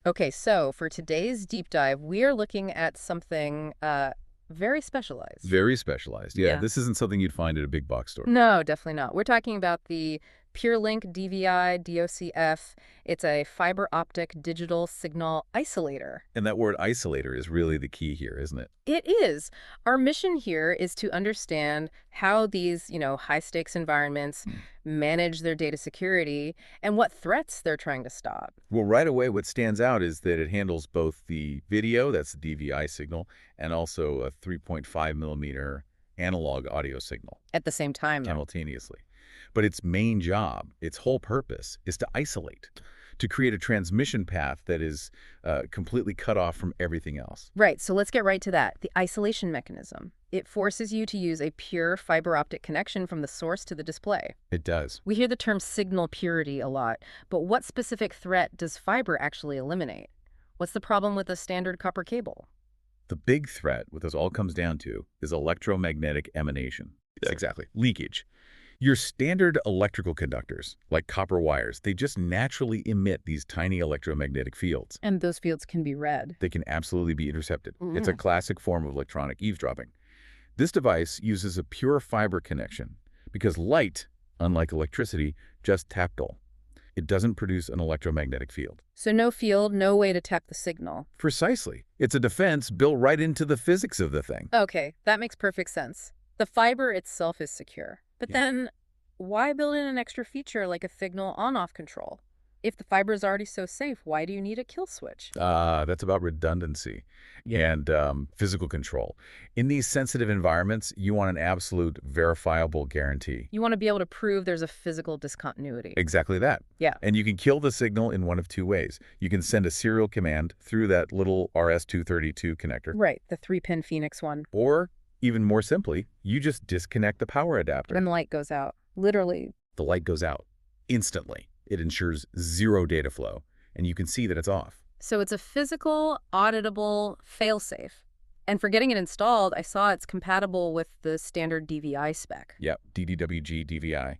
Okay, so for today's deep dive, we are looking at something very specialized. Very specialized. Yeah, Yeah. this isn't something you'd find at a big box store. No, definitely not. We're talking about the PureLink DVI-DOC-F. It's a fiber optic digital signal isolator. And that word isolator is really the key here, isn't it? It is. Our mission here is to understand how these, high-stakes environments Hmm. manage their data security and what threats they're trying to stop. Well, right away, what stands out is that it handles both the video, that's the DVI signal, and also a 3.5 millimeter analog audio signal At the same time, though. simultaneously. But its main job, its whole purpose, is to isolate, to create a transmission path that is completely cut off from everything else. Right, so let's get right to that. The isolation mechanism. It forces you to use a pure fiber optic connection from the source to the display. It does. We hear the term signal purity a lot, but what specific threat does fiber actually eliminate? What's the problem with a standard copper cable? The big threat, what this all comes down to, is electromagnetic emanation. Yeah, exactly. Leakage. Your standard electrical conductors, like copper wires, they just naturally emit these tiny electromagnetic fields. And those fields can be read. They can absolutely be intercepted. It's a classic form of electronic eavesdropping. This device uses a pure fiber connection because light, unlike electricity, just tactile. It doesn't produce an electromagnetic field. So no field, no way to tap the signal. Precisely. It's a defense built right into the physics of the thing. Okay, that makes perfect sense. The fiber itself is secure. But Yeah. then, why build in an extra feature like a signal on-off control? If the fiber is already so safe, why do you need a kill switch? That's about redundancy and physical control. In these sensitive environments, you want an absolute verifiable guarantee. You want to be able to prove there's a physical discontinuity. Exactly that. Yeah. And you can kill the signal in one of two ways. You can send a serial command through that little RS-232 connector. Right, the 3-pin Phoenix one. Or, even more simply, you just disconnect the power adapter. Then the light goes out. Literally. The light goes out instantly. It ensures zero data flow, and you can see that it's off. So it's a physical, auditable failsafe. And for getting it installed, I saw it's compatible with the standard DVI spec. Yep, DDWG DVI.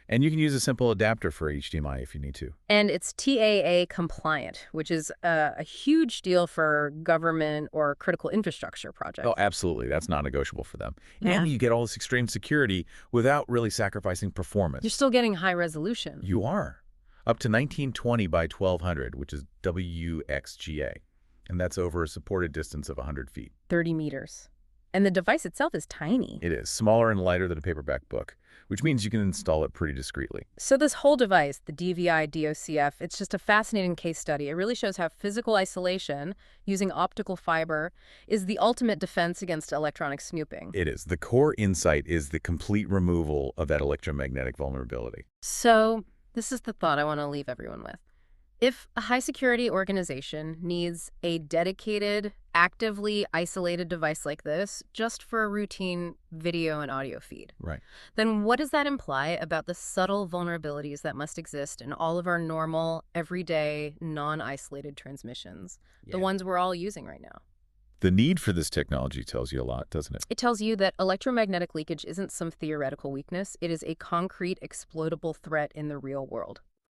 And you can use a simple adapter for HDMI if you need to. And it's TAA compliant, which is a huge deal for government or critical infrastructure projects. Oh, absolutely. That's non-negotiable for them. Yeah. And you get all this extreme security without really sacrificing performance. You're still getting high resolution. You are. Up to 1920 by 1200, which is WXGA. And that's over a supported distance of 100 feet. 30 meters. And the device itself is tiny. It is smaller and lighter than a paperback book, which means you can install it pretty discreetly. So this whole device, the DVI-DOC-F, it's just a fascinating case study. It really shows how physical isolation using optical fiber is the ultimate defense against electronic snooping. It is. The core insight is the complete removal of that electromagnetic vulnerability. So this is the thought I want to leave everyone with. If a high-security organization needs a dedicated, actively isolated device like this just for a routine video and audio feed, Right. then what does that imply about the subtle vulnerabilities that must exist in all of our normal, everyday, non-isolated transmissions, the ones we're all using right now? The need for this technology tells you a lot, doesn't it? It tells you that electromagnetic leakage isn't some theoretical weakness. It is a concrete, exploitable threat in the real world.